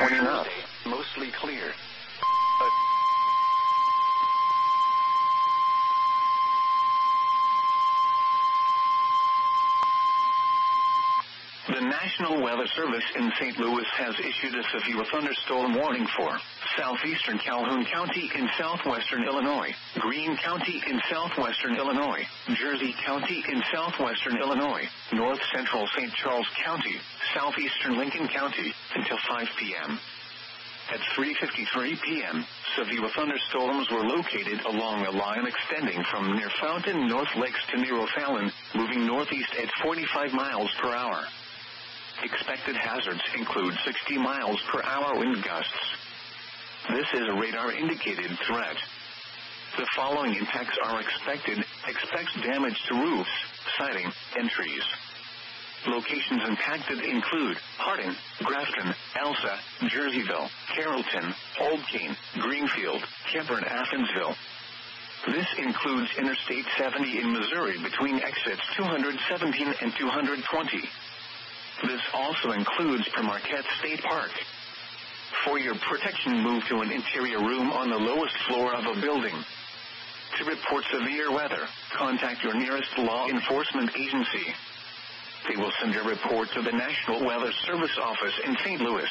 pointing up. Mostly clear. The National Weather Service in St. Louis has issued a severe thunderstorm warning for southeastern Calhoun County in southwestern Illinois, Greene County in southwestern Illinois, Jersey County in southwestern Illinois, north central St. Charles County, southeastern Lincoln County, until 5 p.m. At 3:53 p.m., severe thunderstorms were located along a line extending from near Fountain North Lakes to near O'Fallon, moving northeast at 45 miles per hour. Expected hazards include 60 miles per hour wind gusts. This is a radar-indicated threat. The following impacts are expected. Expect damage to roofs, siding, and trees. Locations impacted include Hardin, Grafton, Elsah, Jerseyville, Carrollton, Old Kane, Greenfield, Kemper, and Athensville. This includes Interstate 70 in Missouri between exits 217 and 220. This also includes Marquette State Park. For your protection, move to an interior room on the lowest floor of a building. To report severe weather, contact your nearest law enforcement agency. They will send a report to the National Weather Service office in St. Louis.